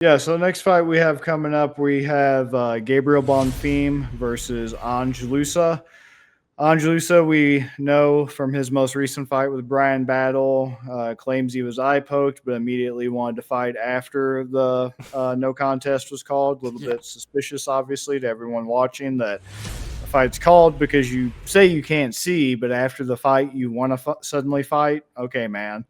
Yeah, so the next fight we have coming up, we have Gabriel Bonfim versus Ange Loosa. Ange Loosa, we know from his most recent fight with Brian Battle, claims he was eye poked, but immediately wanted to fight after the no contest was called. A little Yeah. bit suspicious, obviously, to everyone watching that a fight's called because you say you can't see, but after the fight you want to suddenly fight. Okay, man.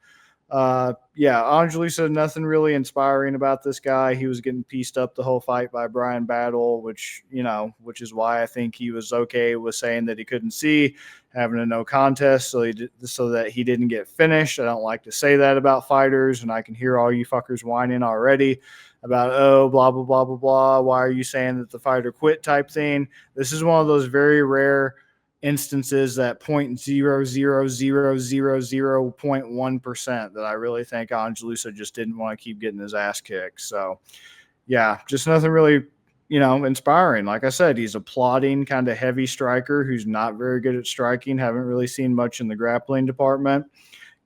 Yeah, Ange said nothing really inspiring about this guy. He was getting pieced up the whole fight by Brian Battle, which is why I think he was okay with saying that he couldn't see, having a no contest, so that he didn't get finished. I don't like to say that about fighters, and I can hear all you fuckers whining already about blah blah blah blah blah. Why are you saying that the fighter quit type thing? This is one of those very rare instances that 0.00000.1% that I really think Ange Loosa just didn't want to keep getting his ass kicked. So yeah, just nothing really, inspiring. Like I said, he's a plodding kind of heavy striker who's not very good at striking. Haven't really seen much in the grappling department.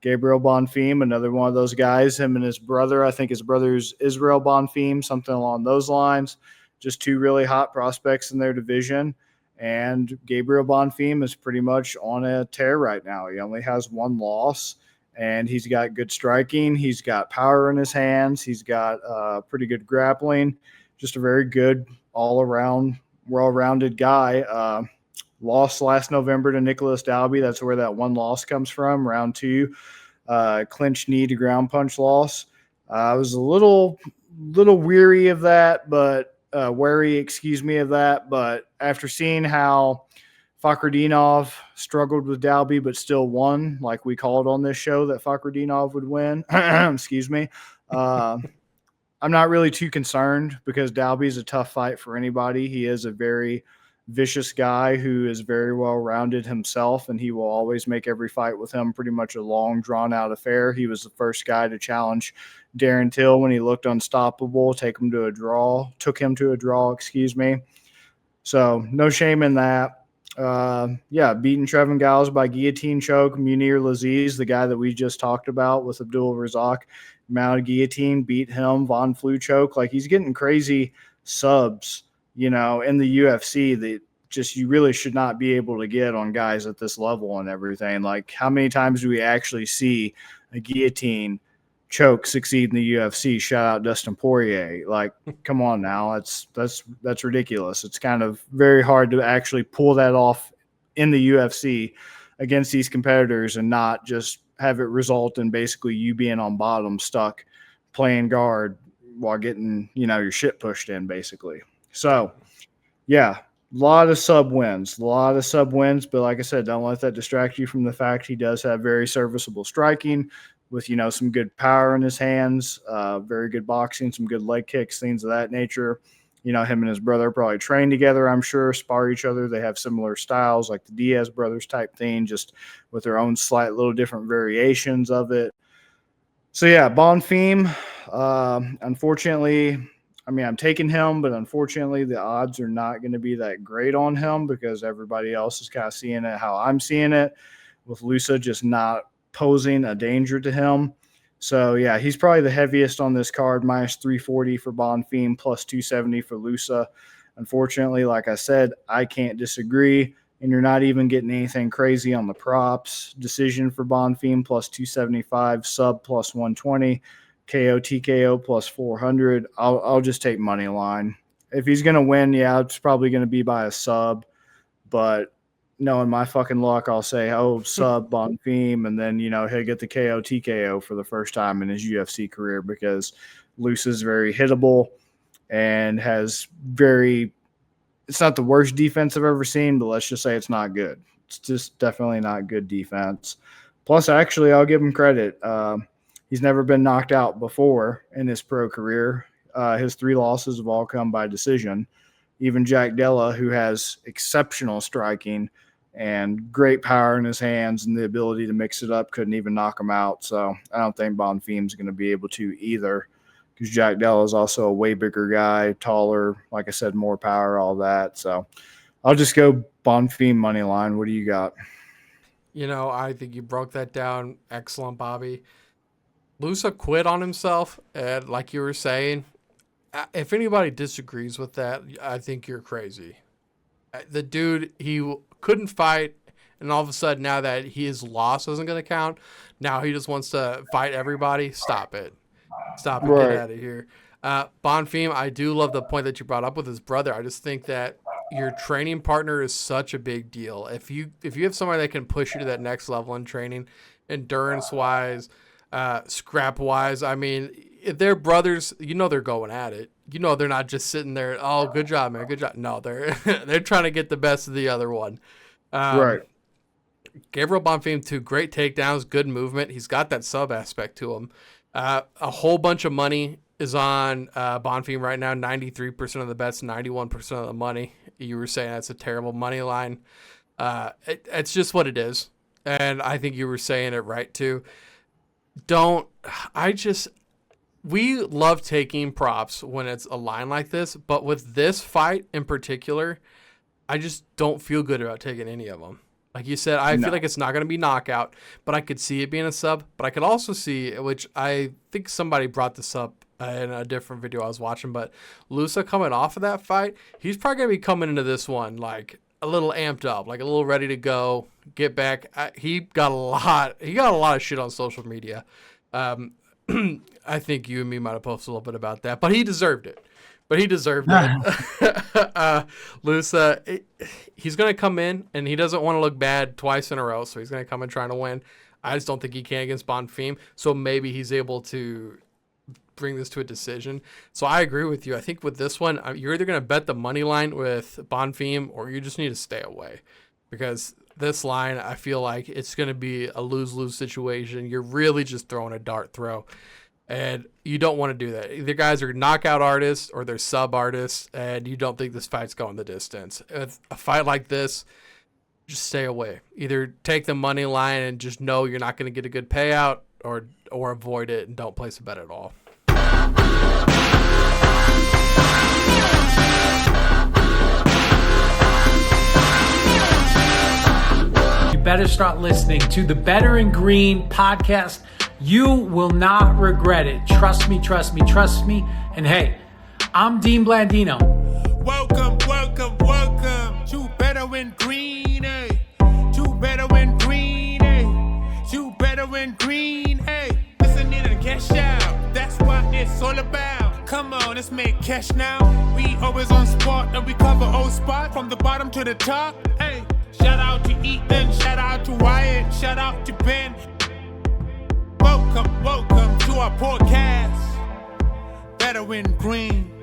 Gabriel Bonfim, another one of those guys. Him and his brother, I think his brother's Israel Bonfim, something along those lines. Just two really hot prospects in their division. And Gabriel Bonfim is pretty much on a tear right now. He only has one loss, and he's got good striking. He's got power in his hands. He's got pretty good grappling. Just a very good all around, well rounded guy. Lost last November to Nicholas Dalby. That's where that one loss comes from, round two. Clinch knee to ground punch loss. I was a little weary of that, but excuse me, of that. But after seeing how Fakhretdinov struggled with Dalby but still won, like we called on this show that Fakhretdinov would win, excuse me, I'm not really too concerned because Dalby is a tough fight for anybody. He is a very vicious guy who is very well rounded himself, and he will always make every fight with him pretty much a long, drawn out affair. He was the first guy to challenge Darren Till when he looked unstoppable, took him to a draw, excuse me. So no shame in that. Yeah, beating Trevin Giles by guillotine choke. Munir Laziz, the guy that we just talked about with Abdul Razak, mounted guillotine, beat him. Von Flue choke. Like he's getting crazy subs, in the UFC that just you really should not be able to get on guys at this level and everything. Like how many times do we actually see a guillotine choke succeed in the UFC? Shout out Dustin Poirier. Like, come on now, that's ridiculous. It's kind of very hard to actually pull that off in the UFC against these competitors and not just have it result in basically you being on bottom, stuck playing guard while getting your shit pushed in, basically. So, yeah, a lot of sub wins, but like I said, don't let that distract you from the fact he does have very serviceable striking with, some good power in his hands, very good boxing, some good leg kicks, things of that nature. Him and his brother probably train together, I'm sure, spar each other. They have similar styles like the Diaz brothers type thing, just with their own slight little different variations of it. So, yeah, Bonfim, unfortunately, I mean, I'm taking him, but unfortunately, the odds are not going to be that great on him because everybody else is kind of seeing it how I'm seeing it, with Loosa just not posing a danger to him. So, yeah, he's probably the heaviest on this card, minus 340 for Bonfim, plus 270 for Loosa. Unfortunately, like I said, I can't disagree. And you're not even getting anything crazy on the props. Decision for Bonfim plus 275, sub plus 120. KO TKO plus 400. I'll just take money line. If he's gonna win, yeah, it's probably gonna be by a sub. But knowing my fucking luck, I'll say sub Bonfim, and then he'll get the KO TKO for the first time in his UFC career because Luce is very hittable and has very. It's not the worst defense I've ever seen, but let's just say it's not good. It's just definitely not good defense. Plus, actually, I'll give him credit. He's never been knocked out before in his pro career. His 3 losses have all come by decision. Even Jack Della, who has exceptional striking and great power in his hands and the ability to mix it up, couldn't even knock him out. So I don't think Bonfim's going to be able to either because Jack Della is also a way bigger guy, taller, like I said, more power, all that. So I'll just go Bonfim money line. What do you got? I think you broke that down. Excellent, Bobby. Lusa quit on himself, and like you were saying, if anybody disagrees with that, I think you're crazy. The dude, he couldn't fight, and all of a sudden now that his loss isn't going to count, now he just wants to fight everybody. Stop it. Stop it. Right. Get out of here. Bonfim, I do love the point that you brought up with his brother. I just think that your training partner is such a big deal. If you have somebody that can push you to that next level in training, endurance-wise, scrap-wise, I mean, if they're brothers, they're going at it. They're not just sitting there, oh, good job, man, good job. No, they're they're trying to get the best of the other one. Right. Gabriel Bonfim, 2 great takedowns, good movement. He's got that sub aspect to him. A whole bunch of money is on Bonfim right now. 93% of the bets, 91% of the money. You were saying that's a terrible money line. It's just what it is. And I think you were saying it right too. We love taking props when it's a line like this, but with this fight in particular, I just don't feel good about taking any of them. Like you said, I feel like it's not going to be knockout, but I could see it being a sub. But I could also see, which I think somebody brought this up in a different video I was watching, but Loosa coming off of that fight, he's probably going to be coming into this one like a little amped up, like a little ready to go, get back. He got a lot of shit on social media. I think you and me might have posted a little bit about that, but he deserved it. Loosa, he's going to come in, and he doesn't want to look bad twice in a row, so he's going to come in trying to win. I just don't think he can against Bonfim, so maybe he's able to bring this to a decision. So I agree with you. I think with this one, you're either going to bet the money line with Bonfim, or you just need to stay away, because this line, I feel like it's going to be a lose-lose situation. You're really just throwing a dart throw. And you don't want to do that. Either guys are knockout artists or they're sub artists, and you don't think this fight's going the distance. With a fight like this, just stay away. Either take the money line and just know you're not going to get a good payout, or avoid it and don't place a bet at all. You better start listening to the Better in Green podcast. You will not regret it. Trust me. And hey, I'm Dean Blandino. Welcome to Better in Green, eh? To Better in Green, eh? To Better in Green, eh? Listen in and cash out. That's what it's all about. Come on, let's make cash now. We always on spot and we cover all spot from the bottom to the top. Hey, shout out to Ethan, shout out to Wyatt, shout out to Ben. Welcome to our podcast, Better in Green.